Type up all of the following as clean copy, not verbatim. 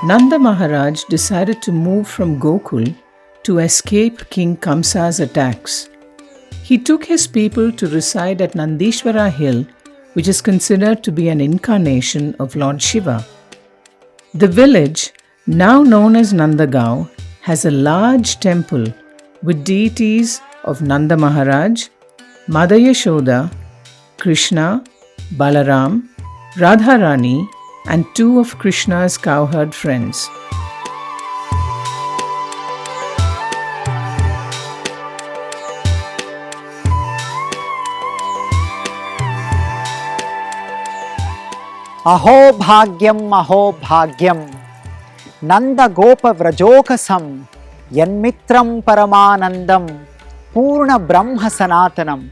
Nanda Maharaj decided to move from Gokul to escape King Kamsa's attacks. He took his people to reside at Nandishvara Hill, which is considered to be an incarnation of Lord Shiva. The village, now known as Nandagaon, has a large temple with deities of Nanda Maharaj, Mother Yashoda, Krishna, Balaram, Radharani, and two of Krishna's cowherd friends. Aho bhagyam Nanda Gopa Vrajokasam Yanmitram Paramanandam Purna Brahma Sanatanam.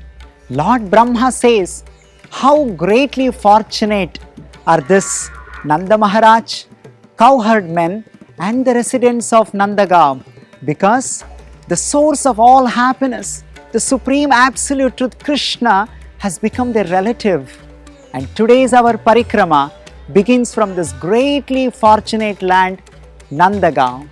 Lord Brahma says, how greatly fortunate are this Nanda Maharaj, cowherd men and the residents of Nandagaon, because the source of all happiness, the supreme absolute truth Krishna, has become their relative. And today's our Parikrama begins from this greatly fortunate land, Nandagaon.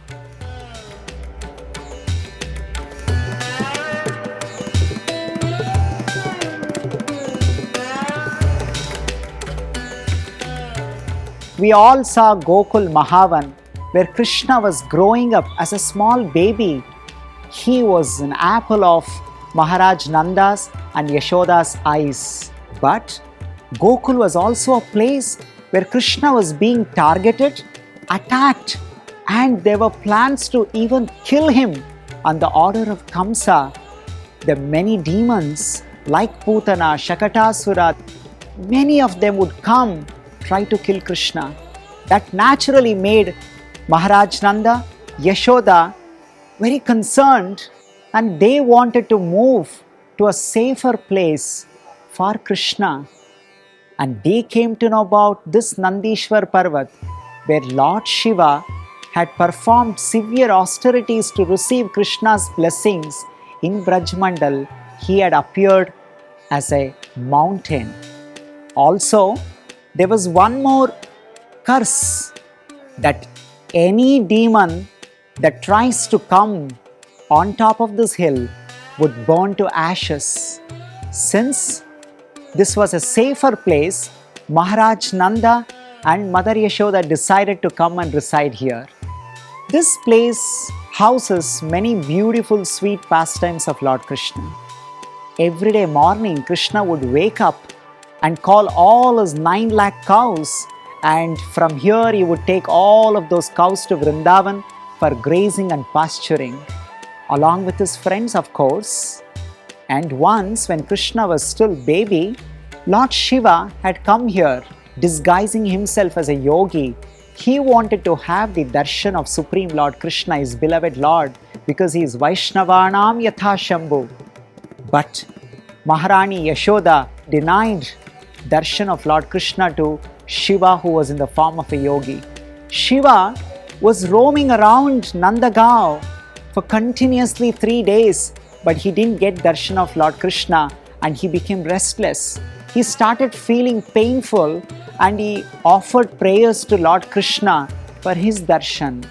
We all saw Gokul Mahavan, where Krishna was growing up as a small baby. He was an apple of Maharaj Nanda's and Yashoda's eyes. But Gokul was also a place where Krishna was being targeted, attacked, and there were plans to even kill him on the order of Kamsa. The many demons like Putana, Shakatasura, many of them would come try to kill Krishna. That naturally made Maharaj Nanda, Yashoda very concerned, and they wanted to move to a safer place for Krishna. And they came to know about this Nandishwar Parvat, where Lord Shiva had performed severe austerities to receive Krishna's blessings. In Braj Mandal, he had appeared as a mountain. Also, there was one more curse, that any demon that tries to come on top of this hill would burn to ashes. Since this was a safer place, Maharaj Nanda and Mother Yashoda decided to come and reside here. This place houses many beautiful sweet pastimes of Lord Krishna. Every day morning, Krishna would wake up and call all his 9 lakh cows, and from here he would take all of those cows to Vrindavan for grazing and pasturing, along with his friends, of course. And once, when Krishna was still baby, Lord Shiva had come here disguising himself as a yogi. He wanted to have the darshan of Supreme Lord Krishna, his beloved Lord, because he is Vaishnavanam Yatha Shambhu. But Maharani Yashoda denied darshan of Lord Krishna to Shiva, who was in the form of a yogi. Shiva was roaming around Nandagaon for continuously 3 days, but he didn't get darshan of Lord Krishna, and he became restless. He started feeling painful, and he offered prayers to Lord Krishna for his darshan.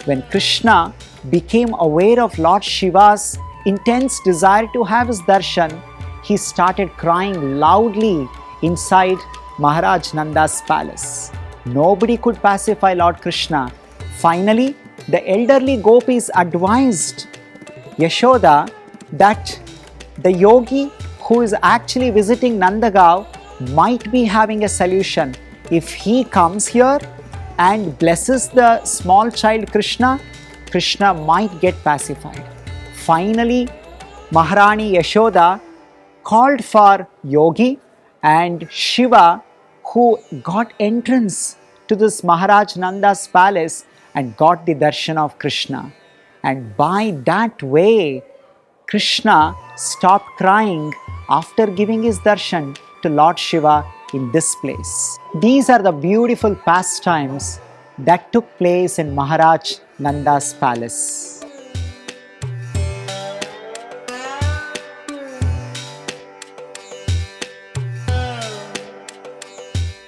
When Krishna became aware of Lord Shiva's intense desire to have his darshan, he started crying loudly inside Maharaj Nanda's palace. Nobody could pacify Lord Krishna. Finally, the elderly gopis advised Yashoda that the yogi who is actually visiting Nandagaon might be having a solution. If he comes here and blesses the small child Krishna, Krishna might get pacified. Finally, Maharani Yashoda called for yogi, and Shiva, who got entrance to this Maharaj Nanda's palace and got the darshan of Krishna. And by that way, Krishna stopped crying after giving his darshan to Lord Shiva in this place. These are the beautiful pastimes that took place in Maharaj Nanda's palace.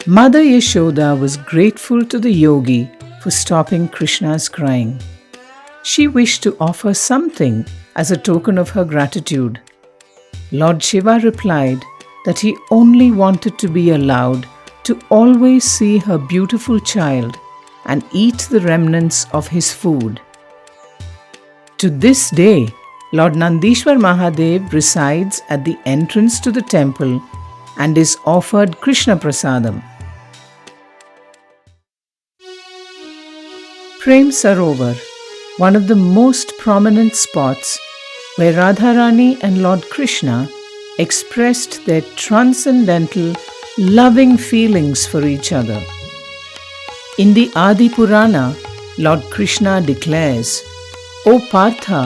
Mother Yashoda was grateful to the yogi for stopping Krishna's crying. She wished to offer something as a token of her gratitude. Lord Shiva replied that he only wanted to be allowed to always see her beautiful child and eat the remnants of his food. To this day, Lord Nandishwar Mahadev resides at the entrance to the temple and is offered Krishna Prasadam. Prem Sarovar, one of the most prominent spots where Radharani and Lord Krishna expressed their transcendental, loving feelings for each other. In the Adi Purana, Lord Krishna declares, "O Partha,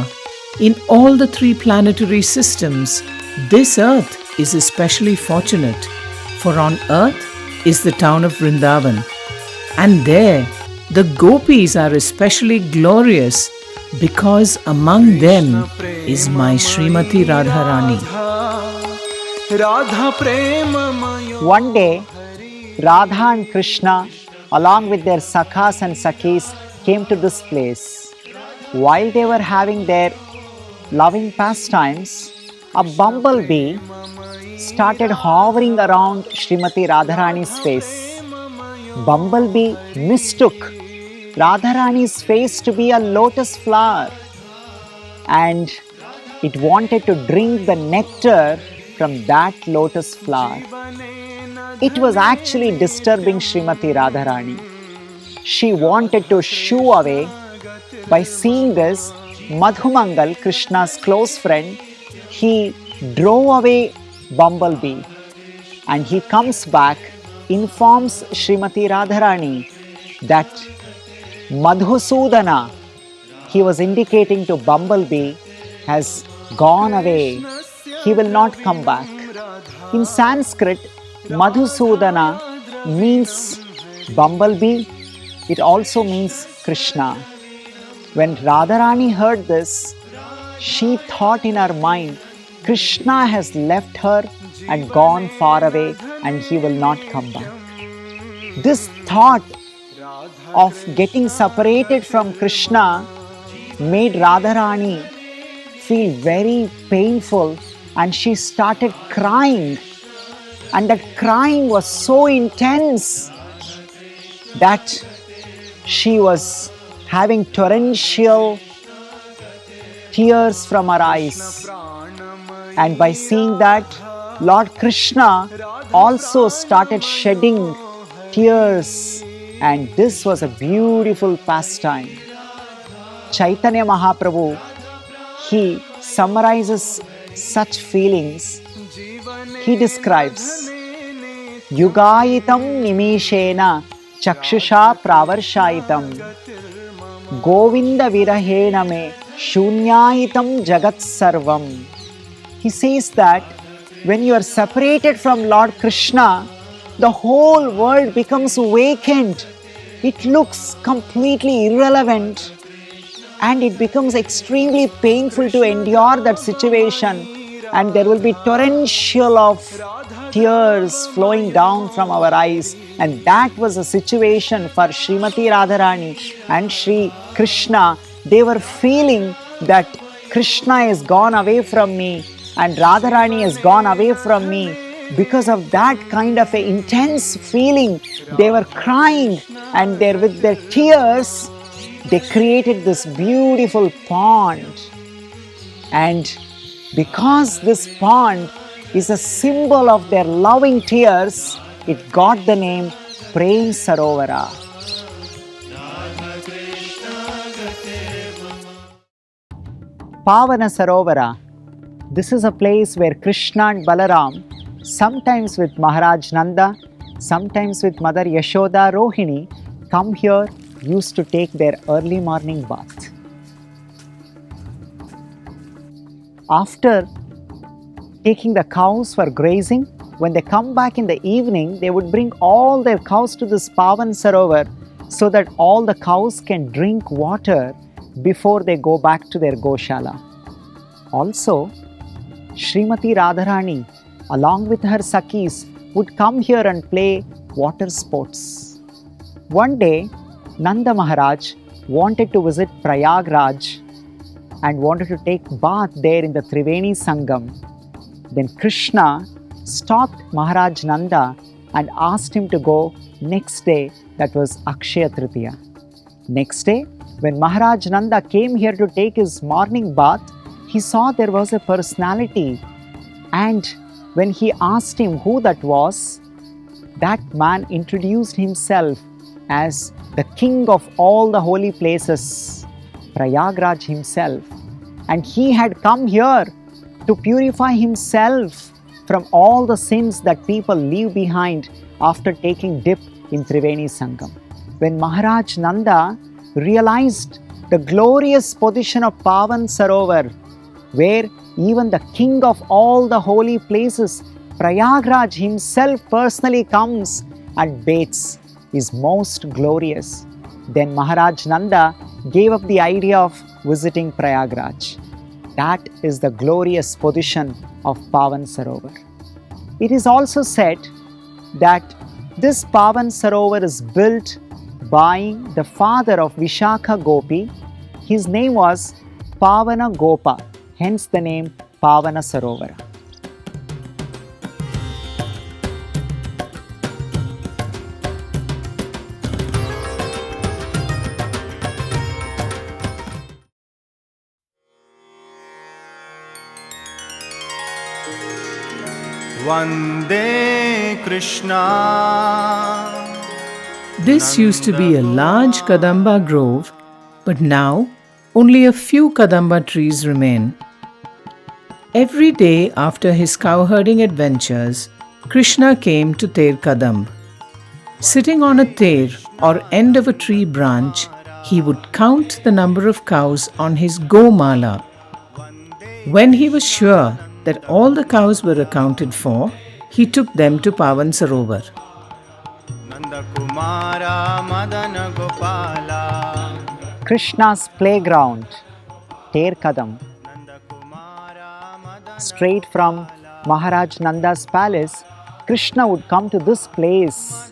in all the three planetary systems, this earth is especially fortunate, for on earth is the town of Vrindavan, and there the gopis are especially glorious because among them is my Srimati Radharani." One day, Radha and Krishna, along with their sakhas and sakhis, came to this place. While they were having their loving pastimes, a bumblebee started hovering around Srimati Radharani's face. Bumblebee mistook Radharani's face to be a lotus flower, and it wanted to drink the nectar from that lotus flower. It was actually disturbing Srimati Radharani. She wanted to shoo away. By seeing this, Madhumangal, Krishna's close friend, he drove away Bumblebee, and he comes back, informs Srimati Radharani that Madhusudana, he was indicating to Bumblebee, has gone away. He will not come back. In Sanskrit, Madhusudana means bumblebee. It also means Krishna. When Radharani heard this, she thought in her mind, Krishna has left her and gone far away and he will not come back. This thought of getting separated from Krishna made Radharani feel very painful, and she started crying. And that crying was so intense that she was having torrential tears from her eyes. And by seeing that, Lord Krishna also started shedding tears, and this was a beautiful pastime. Chaitanya Mahaprabhu, he summarizes such feelings. He describes, Yugayitam nimishena chakshusha pravarshayitam Govinda virahena me shunyayitam jagat sarvam. He says that when you are separated from Lord Krishna, the whole world becomes vacant. It looks completely irrelevant, and it becomes extremely painful to endure that situation. And there will be torrential of tears flowing down from our eyes. And that was a situation for Srimati Radharani and Sri Krishna. They were feeling that Krishna has gone away from me and Radharani has gone away from me. Because of that kind of an intense feeling, they were crying, and there with their tears, they created this beautiful pond. And because this pond is a symbol of their loving tears, it got the name Prem Sarovara. Pavana Sarovara. This is a place where Krishna and Balaram, sometimes with Maharaj Nanda, sometimes with Mother Yashoda Rohini, come here, used to take their early morning bath. After taking the cows for grazing, when they come back in the evening, they would bring all their cows to this Pavan Sarovar so that all the cows can drink water before they go back to their Goshala. Also, Srimati Radharani, along with her Sakhis, would come here and play water sports. One day, Nanda Maharaj wanted to visit Prayagraj and wanted to take bath there in the Triveni Sangam. Then Krishna stopped Maharaj Nanda and asked him to go next day, that was Akshaya Tritiya. Next day, when Maharaj Nanda came here to take his morning bath, he saw there was a personality, and when he asked him who that was, that man introduced himself as the king of all the holy places, Prayagraj himself. And he had come here to purify himself from all the sins that people leave behind after taking dip in Triveni Sangam. When Maharaj Nanda realized the glorious position of Pavan Sarovar, where even the king of all the holy places, Prayagraj himself personally comes and bathes, is most glorious. Then Maharaj Nanda gave up the idea of visiting Prayagraj. That is the glorious position of Pavan Sarovar. It is also said that this Pavan Sarovar is built by the father of Vishakha Gopi. His name was Pavana Gopa, hence the name Pavana Sarovara. Vande Krishna. This used to be a large Kadamba grove, but now only a few Kadamba trees remain. Every day after his cowherding adventures, Krishna came to Ter Kadamb. Sitting on a ter or end of a tree branch, he would count the number of cows on his Gomala. When he was sure that all the cows were accounted for, he took them to Pavan Sarovar. Krishna's playground, Ter Kadam. Straight from Maharaj Nanda's palace, Krishna would come to this place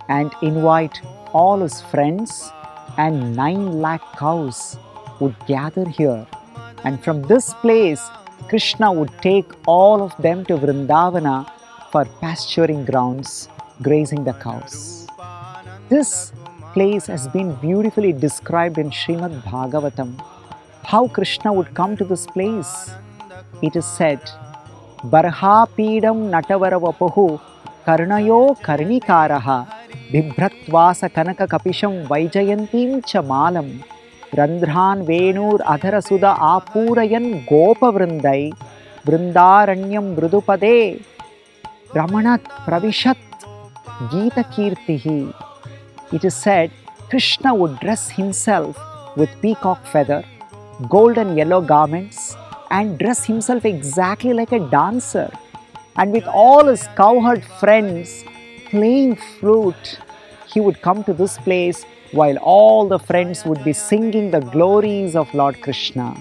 and invite all his friends, and 9 lakh cows would gather here. And from this place, Krishna would take all of them to Vrindavana for pasturing grounds, grazing the cows. This place has been beautifully described in Srimad Bhagavatam, how Krishna would come to this place. It is said, Barhapidam Natavaravapuhu Karnayo Karnikaraha Bibhratvasa Kanaka Kapisham Vaijayantim Chamalam Randhran Venur Adharasuda Apurayan Gopa Vrindai Vrindaranyam Brudupade Ramanat Pravishat Gita Kirtihi. It is said Krishna would dress himself with peacock feather, gold and yellow garments, and dress himself exactly like a dancer, and with all his cowherd friends playing flute, he would come to this place while all the friends would be singing the glories of Lord Krishna.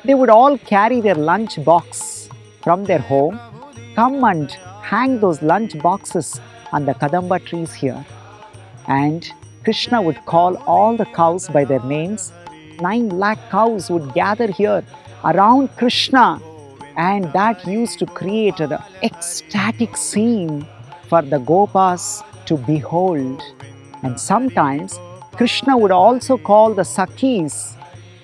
They would all carry their lunch box from their home, come and hang those lunch boxes on the Kadamba trees here. And Krishna would call all the cows by their names. 9 lakh cows would gather here around Krishna, and that used to create an ecstatic scene for the Gopas to behold. And sometimes Krishna would also call the Sakhis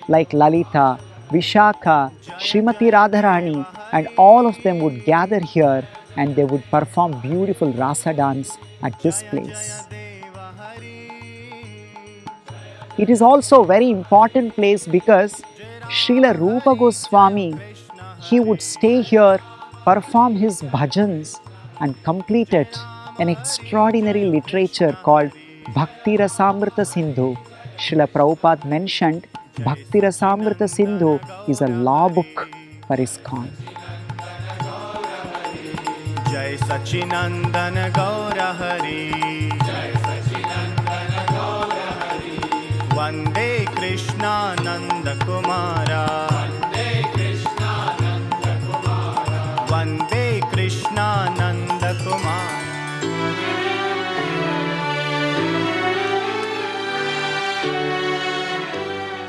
like Lalita, Vishakha, Srimati Radharani, and all of them would gather here and they would perform beautiful rasa dance at this place. It is also a very important place because Srila Rupa Goswami, he would stay here, perform his bhajans, and completed an extraordinary literature called Bhakti Rasamrita Sindhu. Srila Prabhupada mentioned Bhakti Rasamrita Sindhu is a law book for ISKCON. Jai Sachinandana Gaura Hari, Jai Sachinandana Gaura Hari, Vande Krishna Nanda Kumara, Vande Krishna Nanda Kumara, Vande Krishna Nanda Kumara.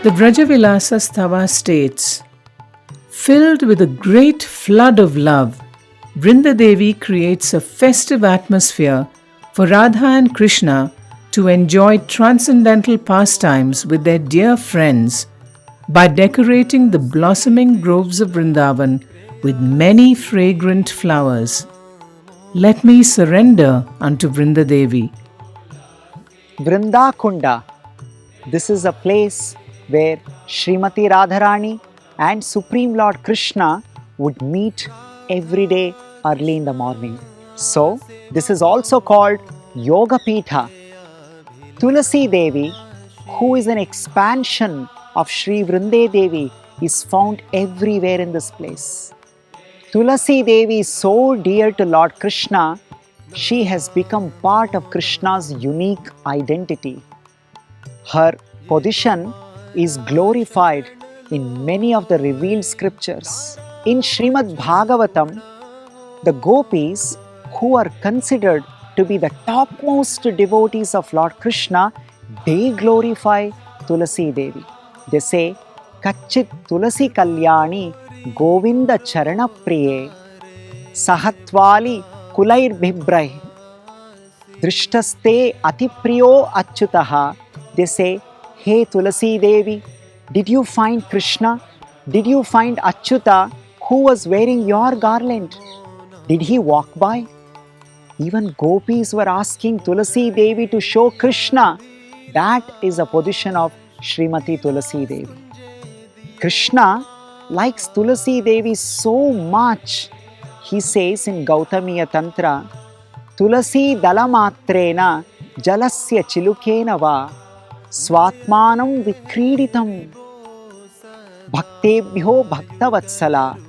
The Vrajavilasa Stava states, filled with a great flood of love, Vrinda Devi creates a festive atmosphere for Radha and Krishna to enjoy transcendental pastimes with their dear friends by decorating the blossoming groves of Vrindavan with many fragrant flowers. Let me surrender unto Vrinda Devi. Vrinda Kunda. This is a place where Srimati Radharani and Supreme Lord Krishna would meet every day early in the morning. So, this is also called Yoga Pitha. Tulasi Devi, who is an expansion of Sri Vrinde Devi, is found everywhere in this place. Tulasi Devi is so dear to Lord Krishna, she has become part of Krishna's unique identity. Her position is glorified in many of the revealed scriptures. In Srimad Bhagavatam, the gopis, who are considered to be the topmost devotees of Lord Krishna, they glorify Tulasi Devi. They say, Kachit Tulasi Kalyani Govinda Charana Priye Sahatvali Kulair Bhibrai Drishtaste Atipriyo Achyutaha. They say, hey Tulasi Devi, did you find Krishna? Did you find Achyuta who was wearing your garland? Did he walk by? Even gopis were asking Tulasi Devi to show Krishna. That is a position of Srimati Tulasi Devi. Krishna likes Tulasi Devi so much. He says in Gautamiya Tantra, Tulasi dalamatrena jalasya chilukena va swatmanam vikriditam bhaktebhyo bhaktavatsala.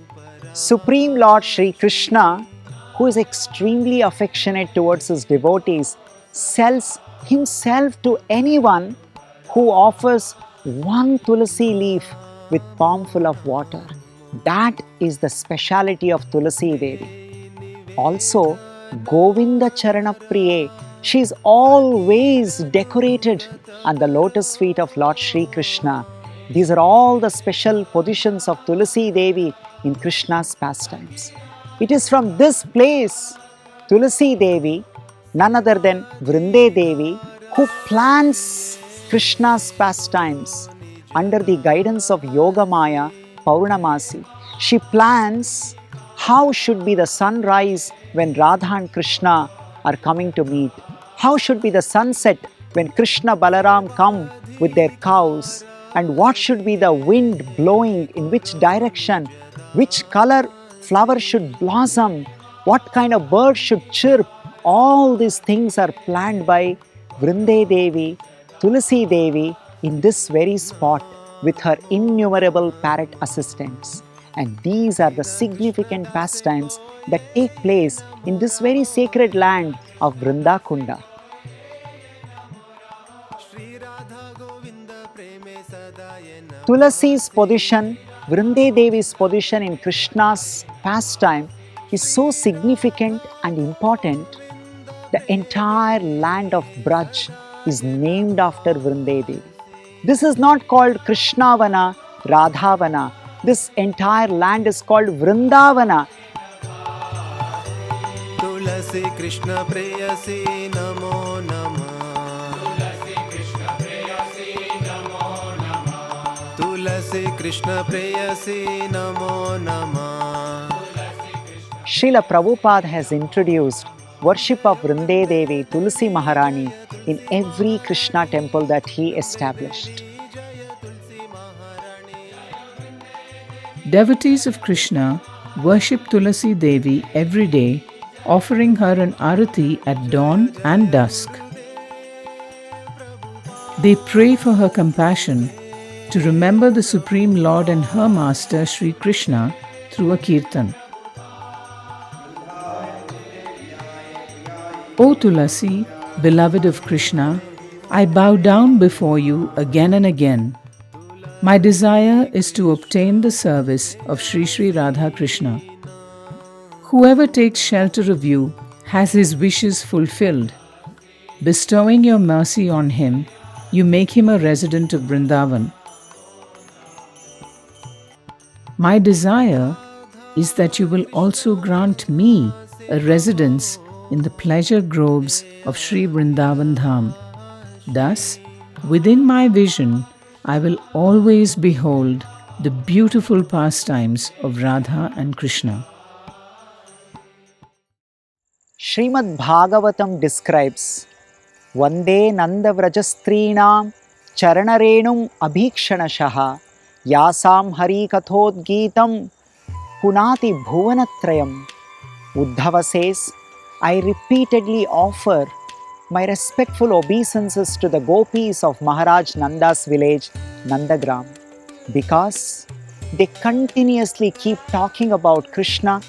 Supreme Lord Sri Krishna, who is extremely affectionate towards his devotees, sells himself to anyone who offers one tulasi leaf with palm full of water. That is the speciality of Tulasi Devi. Also, Govinda Charana Priye, she is always decorated on the lotus feet of Lord Sri Krishna. These are all the special positions of Tulasi Devi in Krishna's pastimes. It is from this place, Tulasi Devi, none other than Vrinde Devi, who plans Krishna's pastimes under the guidance of Yoga Maya Paurnamasi. She plans how should be the sunrise when Radha and Krishna are coming to meet. How should be the sunset when Krishna Balaram come with their cows. And what should be the wind blowing in which direction. Which color flower should blossom. What kind of bird should chirp. All these things are planned by Vrinde Devi, Tulasi Devi in this very spot with her innumerable parrot assistants. And these are the significant pastimes that take place in this very sacred land of Vrinda Kunda. Tulasi's position, Vrinde Devi's position in Krishna's pastime is so significant and important. The entire land of Braj is named after Vrinde Devi. This is not called Krishnavana, Radhavana. This entire land is called Vrindavana. Tulasi Krishna Preyasi Namo Namah. Tulasi Krishna Preyasi Namo Namah. Tulasi Krishna Preyasi Namo Namah. Srila Prabhupada has introduced worship of Vrinde Devi, Tulasi Maharani in every Krishna temple that he established. Devotees of Krishna worship Tulasi Devi every day, offering her an arati at dawn and dusk. They pray for her compassion, to remember the Supreme Lord and her Master Sri Krishna through a kirtan. O Tulasi, beloved of Krishna, I bow down before you again and again. My desire is to obtain the service of Sri Sri Radha Krishna. Whoever takes shelter of you has his wishes fulfilled. Bestowing your mercy on him, you make him a resident of Vrindavan. My desire is that you will also grant me a residence in the pleasure groves of Sri Vrindavan Dham. Thus, within my vision, I will always behold the beautiful pastimes of Radha and Krishna. Srimad Bhagavatam describes Vande Nanda Vrajastrinam Charanarenum Abhikshanashaha Yasam Hari Kathodgitam Punati Bhuvanatrayam. Uddhava says, I repeatedly offer my respectful obeisances to the gopis of Maharaj Nanda's village, Nandagram, because they continuously keep talking about Krishna,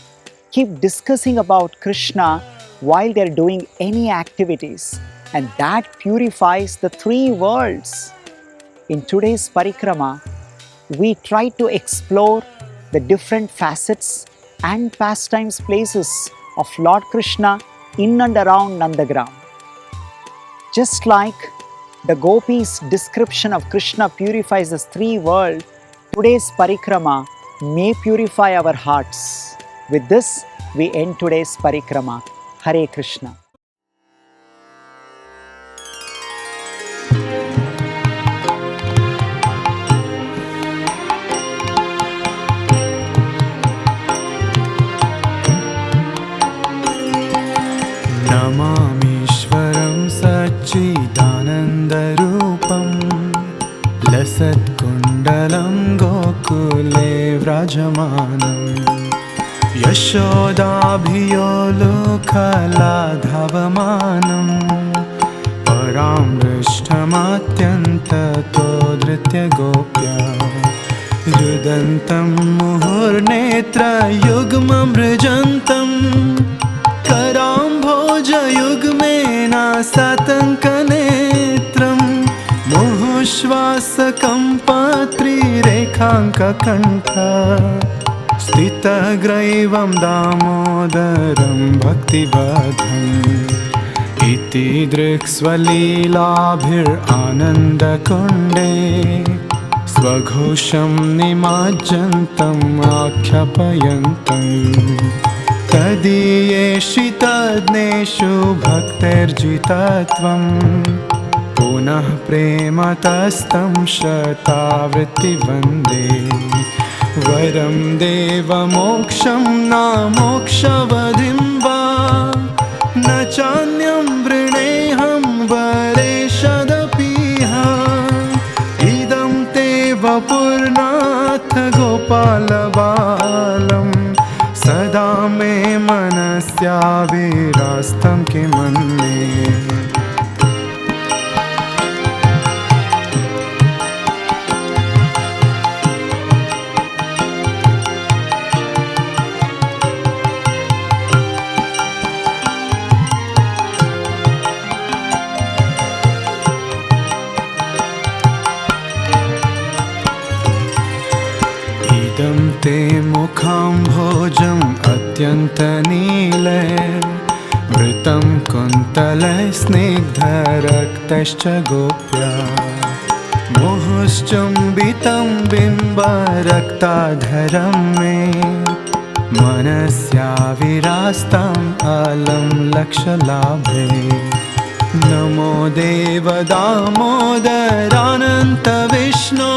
keep discussing about Krishna while they're doing any activities, and that purifies the three worlds. In today's Parikrama, we try to explore the different facets and pastimes places of Lord Krishna in and around Nandagram. Just like the gopis' description of Krishna purifies the three worlds, today's Parikrama may purify our hearts. With this, we end today's Parikrama. Hare Krishna. नमामीश्वरं सच्चिदानन्दरूपं लसत्कुण्डलं गोकुले व्रजमानं यशोदाभियोलुखलाधवमानं परामृष्टमत्यन्ततो धृत्यगोप्या रुदन्तं मुहुर्नेत्रयुग्ममृजन्तम् कराम्भोजयुग्मेन सतङ्कनेत्रं मुहुश्वासकम्पत्रिरेखाङ्ककण्ठ स्थितग्रैवं दामोदरं भक्तिबद्धम् इति दृक्स्वलीलाभिरानन्दकुण्डे स्वघोषं निमज्जन्तम् आख्यापयन्तम् तदीयेषु भक्तिर्जितत्वं पुनः प्रेमतस्तं शतावृत्तिवन्दे वरं देवमोक्षं न मोक्षवधिं वा न चान्यं वृणेऽहं वरेशदपीह इदं ते वपुर्नाथ गोपालबालम् सदा मे मनस्याविरास्तं किमन्ये इदं ते मुखाम्भोजम् अत्यन्तनीले वृतं कुन्तले स्निग्धरक्तश्च गोप्या मुहुश्चुम्बितं बिम्बरक्ताधरं मे मनस्याविरास्तम् अलं लक्षलाभे नमो देव दामोदरानन्तविष्णो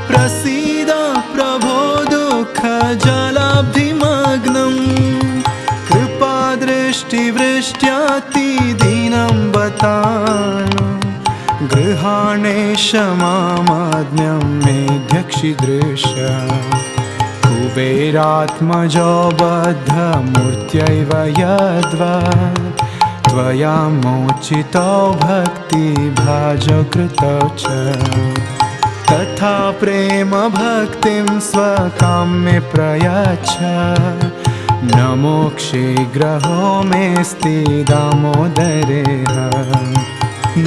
प्रसीद प्रभो दुःखजलाब्धिमग्नम् कृपादृष्टिवृष्ट्यातिदीनं बतानु गृहाणेश मामाज्ञं मेध्यक्षिदृश कुबेरात्मजो बद्धमूर्त्यैव यद्वा त्वया मोचितो भक्तिभाजो कृतो च तथा प्रेम भक्तिं स्वकाम्ये प्रयच्छ न मोक्षे ग्रहो मेऽस्ति दामोदरेह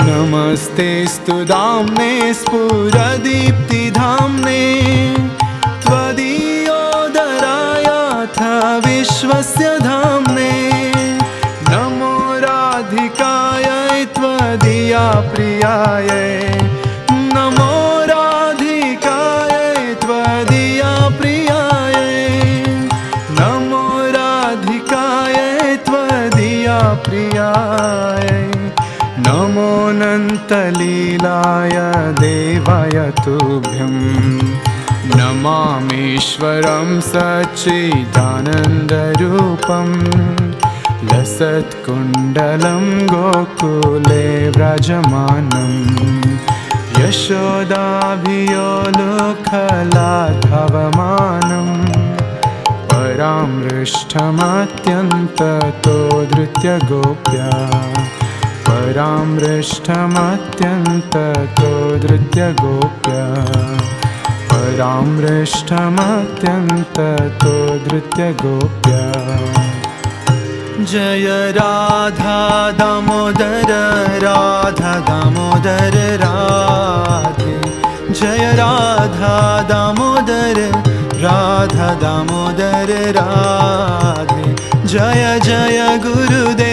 नमस्तेऽस्तु दाम्ने स्फुरदीप्तिधाम्ने त्वदीयोदरायाथ विश्वस्य धाम्ने नमो राधिकायै त्वदीया प्रियायै नमो राधिकायै त्वदीया प्रियायै अनन्तलीलाय देवाय तुभ्यं नमामीश्वरं सच्चिदानन्दरूपं लसत्कुण्डलं गोकुले व्रजमानं यशोदाभियोलुखलाधवमानं परामृष्टमत्यन्ततो धृत्य गोप्या परामृष्टमत्यन्ततो धृत्य गोप्या परामृष्टमत्यन्ततो धृत्य गोप्या जय राधा दामोदर राधा दामोदर राधे जय राधा दामोदर राधा दामोदर राधे जय जय गुरुदेव